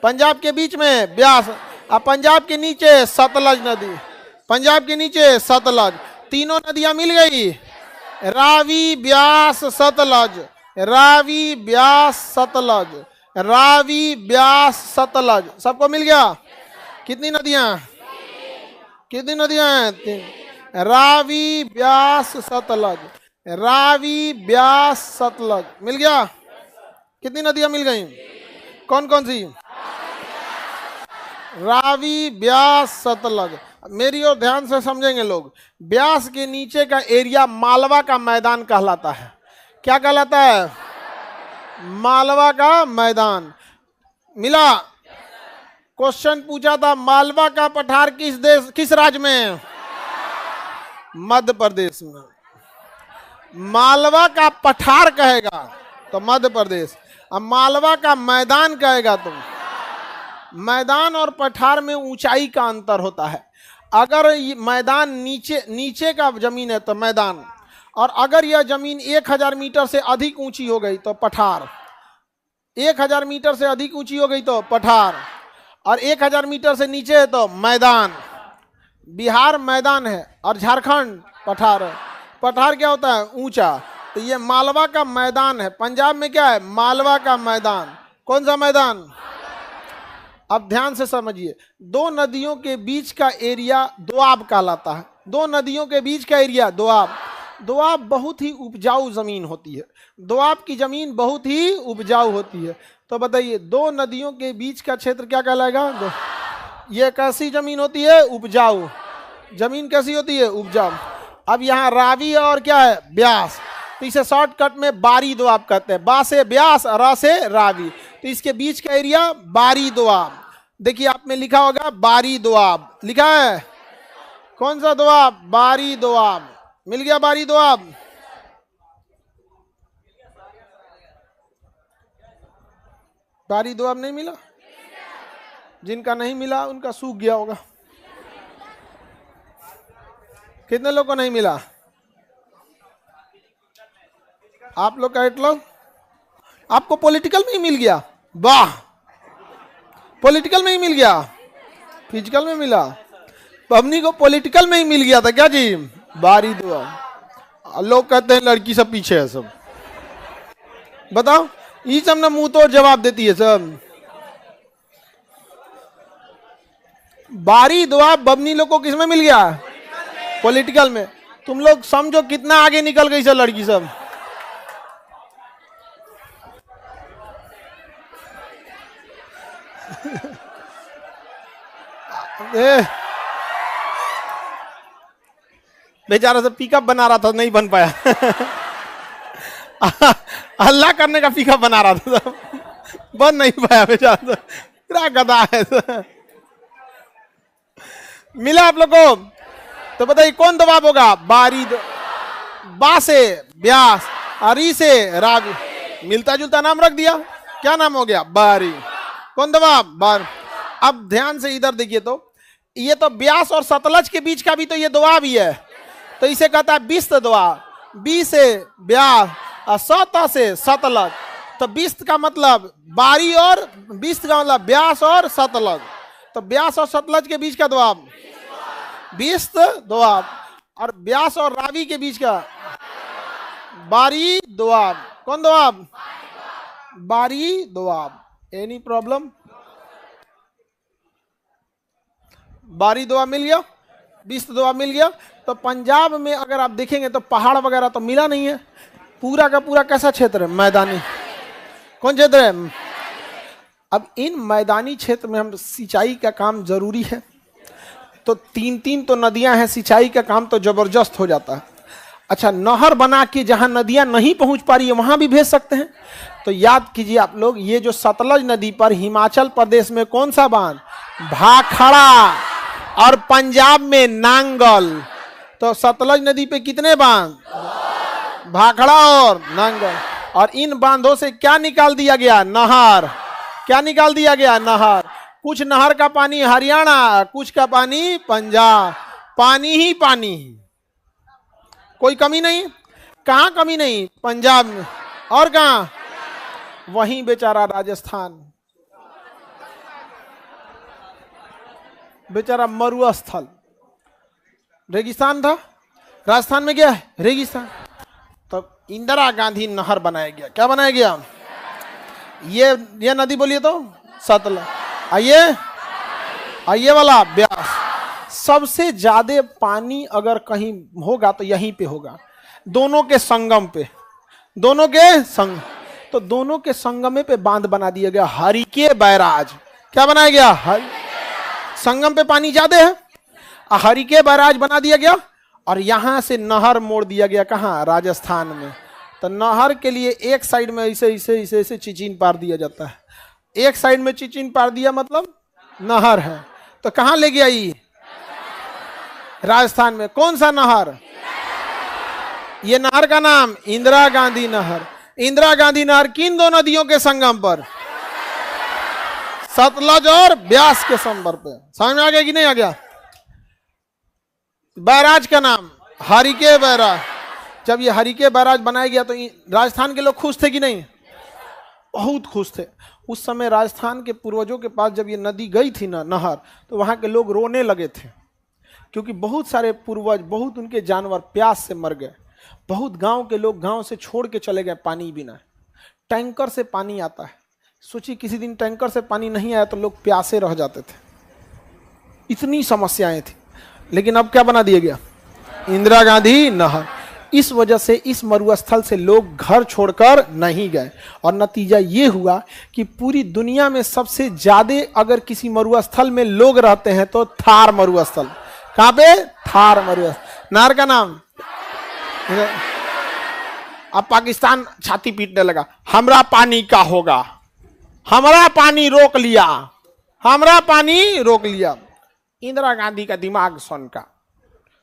A: पंजाब के बीच में ब्यास, और पंजाब के नीचे सतलज नदी, पंजाब के नीचे सतलज। तीनों नदियां मिल गई, रावी ब्यास सतलज, रावी ब्यास सतलज, रावी ब्यास सतलज, सबको मिल गया। कितनी नदियां? कितनी नदियां हैं? 3। रावी ब्यास सतलज, रावी ब्यास सतलज, मिल गया। कितनी नदियां मिल गई? कौन कौन सी? रावी ब्यास सतलज। मेरी ओर ध्यान से समझेंगे लोग। ब्यास के नीचे का एरिया मालवा का मैदान कहलाता है। क्या कहलाता है? मालवा का मैदान। मिला? क्वेश्चन पूछा था, मालवा का पठार किस देश, किस राज्य में? मध्य प्रदेश में। मालवा का पठार कहेगा तो मध्य प्रदेश, अब मालवा का मैदान कहेगा तो। मैदान और पठार में ऊंचाई का अंतर होता है। अगर मैदान नीचे का जमीन है तो मैदान, और अगर यह जमीन 1000 मीटर से अधिक ऊंची हो गई तो पठार। 1000 मीटर से अधिक ऊंची हो गई तो पठार, और 1000 मीटर से नीचे है तो मैदान। बिहार मैदान है और झारखंड पठार है। पठार क्या होता है? ऊंचा। तो ये मालवा का मैदान है। पंजाब में क्या है? मालवा का मैदान। कौन सा मैदान? अब ध्यान से समझिए, दो नदियों के बीच का एरिया दोआब कहलाता है। दो नदियों के बीच का एरिया दोआब। दोआब बहुत ही उपजाऊ जमीन होती है, दोआब की जमीन बहुत ही उपजाऊ होती है। तो बताइए दो नदियों के बीच का क्षेत्र क्या कहलाएगा? ये कैसी जमीन होती है? उपजाऊ जमीन। कैसी होती है? उपजाऊ। अब यहाँ रावी और क्या है? ब्यास। तो इसे शॉर्टकट में बारी दोआब कहते हैं। बा से ब्यास, रा से रावी, तो इसके बीच का एरिया बारी दोआब। देखिए आप में लिखा होगा बारी दोआब, लिखा है। कौन सा दोआब? बारी दोआब। मिल गया बारी दोआब। बारी दोआब नहीं मिला? जिनका नहीं मिला उनका सूख गया होगा। कितने लोग को नहीं मिला? आप लोग का मतलब आपको पॉलिटिकल में ही मिल गया? वाह, पॉलिटिकल में ही मिल गया, फिजिकल में मिला। पबनी को पॉलिटिकल में ही मिल गया था क्या जी? बारी दोआब। लोग कहते हैं लड़की सब पीछे है सब। बताओ, ये सब ना मुंह तो जवाब देती है सब। बारी दोआब बबनी लोग को किसमें मिल गया? पॉलिटिकल में। तुम लोग समझो कितना आगे निकल गई सब लड़की सब। बेचारा सब पिकअप बना रहा था, नहीं बन पाया। हल्ला करने का पिकअप बना रहा था सब, बन नहीं पाया बेचारा। क्या गधा है। मिला आप लोग को? तो बताइए कौन दोआब होगा? बारी। बा से ब्यास, अरी से रावी, मिलता जुलता नाम रख दिया। क्या नाम हो गया? बारी। कौन दोआब? बार। अब ध्यान से इधर देखिए, तो ये तो ब्यास और सतलज के बीच का भी तो ये दोआब ही है, तो इसे कहता है बिस्त दोआब। बी से ब्यास और सत से सतलज, तो बिस्त का मतलब बारी और बिस्त का मतलब ब्यास और सतलज, तो ब्यास और सतलज के बीच का दोआब बिस्त दोआब, और ब्यास और रावी के बीच का बारी दोआब। कौन दोआब? बारी दोआब। Any problem? बारी दोआब मिल गया, बिस्त दोआब मिल गया। तो पंजाब में अगर आप देखेंगे तो पहाड़ वगैरह तो मिला नहीं है, पूरा का पूरा कैसा क्षेत्र है? मैदानी। कौन क्षेत्र है? अब इन मैदानी क्षेत्र में हम सिंचाई का काम जरूरी है, तो तीन तीन तो नदियां हैं, सिंचाई का काम तो जबरदस्त हो जाता है। अच्छा, नहर बना के जहां नदियां नहीं पहुंच पा रही है वहां भी भेज सकते हैं। तो याद कीजिए आप लोग, ये जो सतलज नदी पर हिमाचल प्रदेश में कौन सा बांध? भाखड़ा, और पंजाब में नांगल। तो सतलज नदी पे कितने बांध? भाखड़ा और नांगल। और इन बांधों से क्या निकाल दिया गया? नहर। क्या निकाल दिया गया? नहर। कुछ नहर का पानी हरियाणा, कुछ का पानी पंजाब। पानी ही पानी, कोई कमी नहीं। कहाँ कमी नहीं? पंजाब में। और कहाँ? वहीं बेचारा राजस्थान, बेचारा मरुस्थल, रेगिस्तान था। राजस्थान में क्या है? रेगिस्तान। तब इंदिरा गांधी नहर बनाया गया। क्या बनाया गया? ये नदी बोलिए तो सतलज, आइए वाला ब्यास। सबसे ज्यादा पानी अगर कहीं होगा तो यहीं पे होगा, दोनों के संगम पे। दोनों के संग, तो दोनों के संगमे पे बांध बना दिया गया, हरिके बैराज। क्या बनाया गया? संगम पे पानी ज्यादा है, हरिके बैराज बना दिया गया, और यहां से नहर मोड़ दिया गया। कहां? राजस्थान में। तो नहर के लिए एक साइड में ऐसे ऐसे ऐसे ऐसे चिचिन पार दिया जाता है। एक साइड में चिचिन पार दिया मतलब नहर है। तो कहां ले गया ये? राजस्थान में। कौन सा नहर? ये नहर का नाम इंदिरा गांधी नहर। इंदिरा गांधी नहर किन दो नदियों के संगम पर? सतलज और ब्यास के संगम पे। समझ में आ गया कि नहीं आ गया? बैराज का नाम हरिके बैराज। जब ये हरिके बैराज बनाया गया तो राजस्थान के लोग खुश थे कि नहीं? बहुत खुश थे। उस समय राजस्थान के पूर्वजों के पास जब ये नदी गई थी ना, नहर, तो वहां के लोग रोने लगे थे, क्योंकि बहुत सारे पूर्वज, बहुत उनके जानवर प्यास से मर गए। बहुत गांव के लोग गांव से छोड़ के चले गए पानी बिना। टैंकर से पानी आता है, सोचिए किसी दिन टैंकर से पानी नहीं आया तो लोग प्यासे रह जाते थे। इतनी समस्याएं थी। लेकिन अब क्या बना दिया गया? इंदिरा गांधी नहर। इस वजह से इस मरुस्थल से लोग घर छोड़कर नहीं गए और नतीजा ये हुआ कि पूरी दुनिया में सबसे ज्यादा अगर किसी मरुस्थल में लोग रहते हैं तो थार मरुस्थल। कहां पे? थार मरुस्थल। नहर का नाम। अब पाकिस्तान छाती पीटने लगा, हमरा पानी का होगा, हमारा पानी रोक लिया, हमारा पानी रोक लिया। इंदिरा गांधी का दिमाग सुन का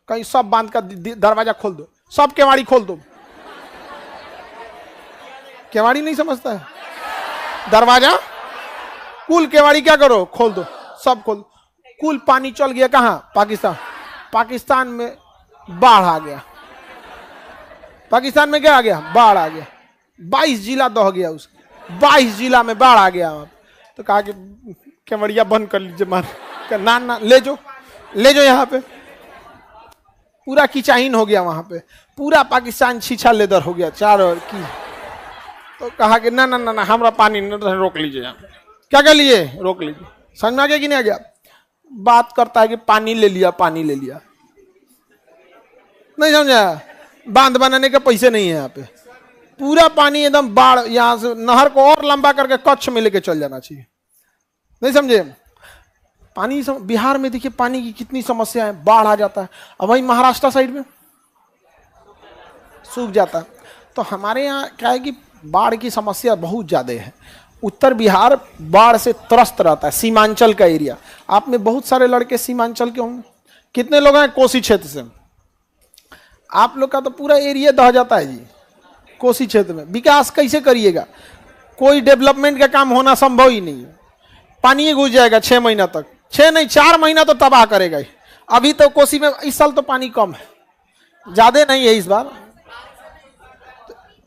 A: कहीं सब बांध का दरवाजा खोल दो, सब केवाड़ी खोल दो। केवाड़ी नहीं समझता है, दरवाजा कुल केवाड़ी क्या करो, खोल दो, सब खोल। कुल पानी चल गया कहां? पाकिस्तान। पाकिस्तान में बाढ़ आ गया। पाकिस्तान में क्या आ गया? बाढ़ आ गया। 22 जिला दह गया उसका, 22 जिला में बाढ़ आ गया। तो कहा कि केवड़िया बंद कर लीजिए, मार ना ना ले जो यहाँ पे। पूरा किचाइन हो गया वहां पे, पूरा पाकिस्तान छीछा लेदर हो गया चारों ओर की। तो कहा कि ना ना ना ना हमारा पानी रोक लीजिए यहाँ। क्या कह लिए? रोक लीजिए। समझ में आ गया कि नहीं आ गया? बात करता है कि पानी ले लिया, पानी ले लिया। नहीं समझा? बांध बनाने के पैसे नहीं है यहाँ पे। पूरा पानी एकदम बाढ़, यहां से नहर को और लंबा करके कच्छ में लेके चल जाना चाहिए। नहीं समझे? पानी बिहार में देखिए पानी की कितनी समस्या है, बाढ़ आ जाता है। अब वही महाराष्ट्र साइड में सूख जाता है। तो हमारे यहाँ क्या है कि बाढ़ की समस्या बहुत ज्यादा है। उत्तर बिहार बाढ़ से त्रस्त रहता है, सीमांचल का एरिया। आप में बहुत सारे लड़के सीमांचल के होंगे। कितने लोग हैं कोसी क्षेत्र से? आप लोग का तो पूरा एरिया दह जाता है जी कोसी क्षेत्र में। विकास कैसे करिएगा? कोई डेवलपमेंट का काम होना संभव ही नहीं है। पानी घुस जाएगा 6 महीना तक, 6 नहीं 4 महीना तो तबाह करेगा ही। अभी तो कोसी में इस साल तो पानी कम है, ज्यादा नहीं है इस बार,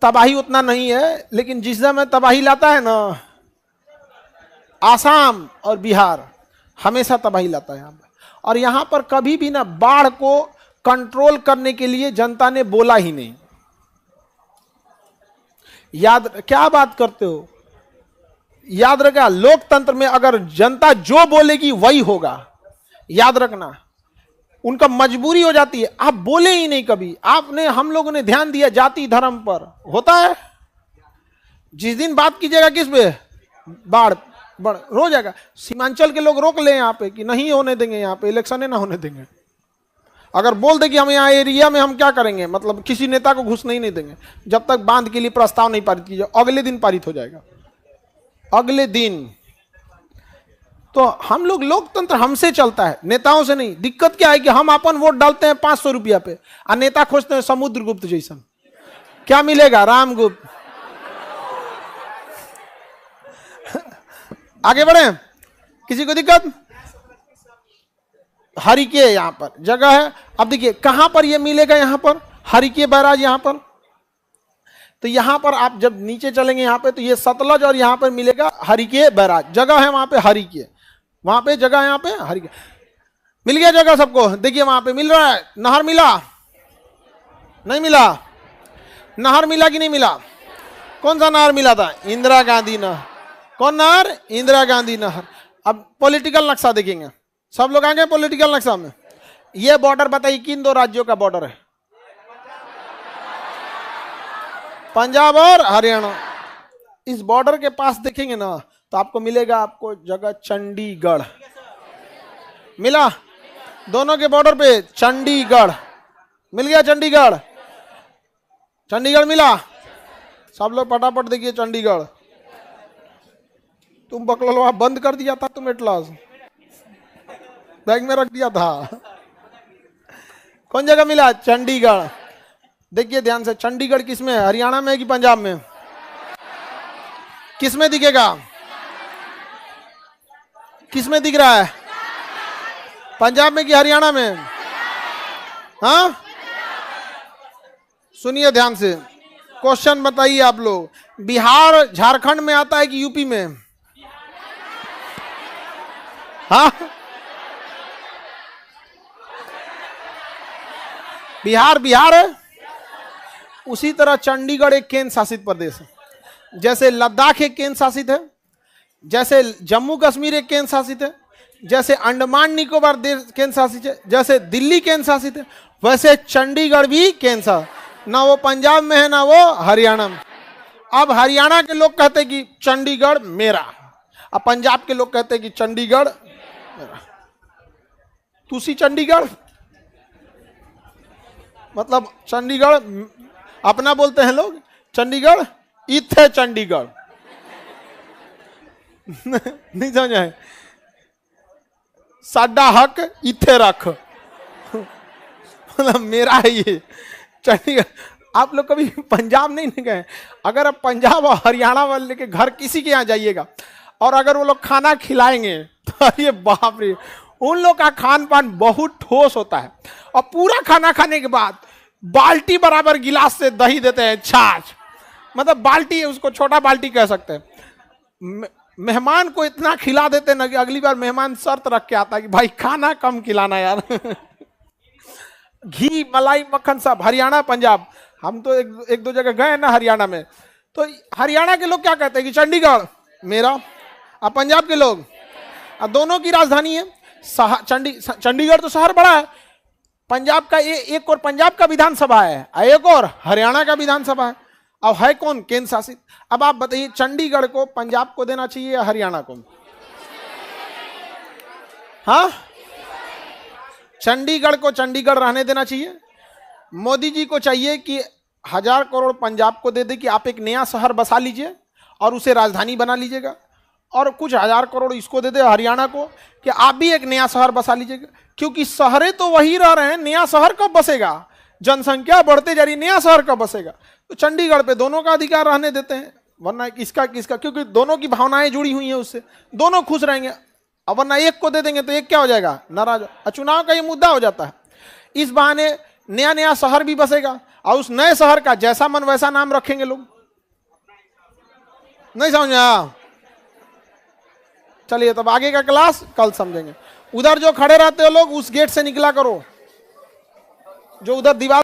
A: तबाही उतना नहीं है। लेकिन जिस समय तबाही लाता है ना, आसाम और बिहार हमेशा तबाही लाता है यहाँ पर। और यहाँ पर कभी भी ना बाढ़ को कंट्रोल करने के लिए जनता ने बोला ही नहीं। याद क्या बात करते हो? याद रखना, लोकतंत्र में अगर जनता जो बोलेगी वही होगा। याद रखना, उनका मजबूरी हो जाती है। आप बोले ही नहीं कभी। हम लोगों ने ध्यान दिया जाति धर्म पर, होता है। जिस दिन बात कीजिएगा किस पे? बाढ़ हो जाएगा। सीमांचल के लोग रोक ले यहाँ पे कि नहीं होने देंगे, यहाँ पे इलेक्शन है ना होने देंगे। अगर बोल दे कि हम यहाँ एरिया में हम क्या करेंगे, मतलब किसी नेता को घुसने ही नहीं देंगे जब तक बांध के लिए प्रस्ताव नहीं पारित कीजिए। अगले दिन पारित हो जाएगा, अगले दिन। तो हम लोग लोकतंत्र हमसे चलता है, नेताओं से नहीं। दिक्कत क्या है कि हम अपन वोट डालते हैं 500 रुपया पे और नेता खोजते हैं समुद्रगुप्त जैसा। क्या मिलेगा? रामगुप्त। आगे बढ़े, किसी को दिक्कत? हरिके यहां पर जगह है। अब देखिए कहां पर ये मिलेगा, यहां पर हरिके बैराज यहां पर। तो यहां पर आप जब नीचे चलेंगे यहां पे तो ये सतलज और यहां पर मिलेगा हरिके बैराज। जगह है वहां पे हरिके, वहां पे जगह है, यहां पे हरिके। मिल गया जगह सबको? देखिए वहां पे मिल रहा है। नहर मिला? नहीं मिला? नहर मिला कि नहीं मिला? कौन सा नहर मिला था? इंदिरा गांधी नहर। कौन नहर? इंदिरा गांधी नहर। अब पॉलिटिकल नक्शा देखेंगे, सब लोग आगे पॉलिटिकल नक्शा में। ये बॉर्डर बताइए किन 2 राज्यों का बॉर्डर है? पंजाब और हरियाणा। इस बॉर्डर के पास देखेंगे ना तो आपको मिलेगा, आपको जगह चंडीगढ़ मिला। दोनों के बॉर्डर पे चंडीगढ़ मिल गया। चंडीगढ़, चंडीगढ़ मिला। सब लोग फटाफट देखिए चंडीगढ़। तुम बकलवा बंद कर दिया था, तुम एटलास बैग में रख दिया था। कौन जगह मिला? चंडीगढ़। देखिए ध्यान से, चंडीगढ़ किस में है? हरियाणा में है कि पंजाब में? किस में दिखेगा? किस में दिख रहा है? पंजाब में कि हरियाणा में? हाँ, सुनिए ध्यान से, क्वेश्चन बताइए आप लोग। बिहार झारखंड में आता है कि यूपी में? हाँ, बिहार है। उसी तरह चंडीगढ़ एक केंद्र शासित प्रदेश है। जैसे लद्दाख एक केंद्र शासित है, जैसे जम्मू कश्मीर एक केंद्र शासित है, जैसे अंडमान निकोबार देश केंद्र शासित है, जैसे दिल्ली केंद्र शासित है, वैसे चंडीगढ़ भी कैंसर, ना वो पंजाब में है ना वो हरियाणा में। अब हरियाणा के लोग कहते कि चंडीगढ़ मेरा, अब पंजाब के लोग कहते कि चंडीगढ़ मेरा। तुसी चंडीगढ़, मतलब चंडीगढ़ अपना बोलते हैं लोग, चंडीगढ़ इथे चंडीगढ़ नहीं समझ आए, साडा हक इथे रख मतलब मेरा है ये चंडीगढ़। आप लोग कभी पंजाब नहीं गए? अगर आप पंजाब और हरियाणा वाले के घर किसी के यहाँ जाइएगा और अगर वो लोग खाना खिलाएंगे तो ये बाप रे, उन लोग का खान पान बहुत ठोस होता है। और पूरा खाना खाने के बाद बाल्टी बराबर गिलास से दही देते हैं, छाछ, मतलब बाल्टी, उसको छोटा बाल्टी कह सकते हैं। मेहमान को इतना खिला देते ना कि अगली बार मेहमान शर्त रख के आता है कि भाई खाना कम खिलाना यार घी मलाई मक्खन सब। हरियाणा पंजाब, हम तो एक दो जगह गए ना हरियाणा में, तो हरियाणा के लोग क्या कहते हैं कि चंडीगढ़ मेरा, और पंजाब के लोग, और दोनों की राजधानी है चंडीगढ़ तो शहर बड़ा है, पंजाब का एक और पंजाब का विधानसभा है, एक और हरियाणा का विधानसभा है। अब है कौन केंद्र शासित? अब आप बताइए चंडीगढ़ को पंजाब को देना चाहिए या हरियाणा को? हाँ, चंडीगढ़ को चंडीगढ़ रहने देना चाहिए। मोदी जी को चाहिए कि 1000 करोड़ पंजाब को दे दे कि आप एक नया शहर बसा लीजिए और उसे राजधानी बना लीजिएगा, और कुछ 1000 करोड़ इसको दे दे हरियाणा को कि आप भी एक नया शहर बसा लीजिएगा, क्योंकि शहरें तो वही रह रहे हैं, नया शहर कब बसेगा? जनसंख्या बढ़ते जा रही, नया शहर कब बसेगा? तो चंडीगढ़ पे दोनों का अधिकार रहने देते हैं, वरना किसका किसका, क्योंकि दोनों की भावनाएं जुड़ी हुई हैं उससे, दोनों खुश रहेंगे। अब वरना एक को दे देंगे तो एक क्या हो जाएगा? नाराज। चुनाव का ये मुद्दा हो जाता है। इस बहाने नया नया शहर भी बसेगा और उस नए शहर का जैसा मन वैसा नाम रखेंगे लोग। नहीं समझ आया? चलिए तब आगे का क्लास कल समझेंगे। उधर जो खड़े रहते हो लोग उस गेट से निकला करो, जो उधर दीवार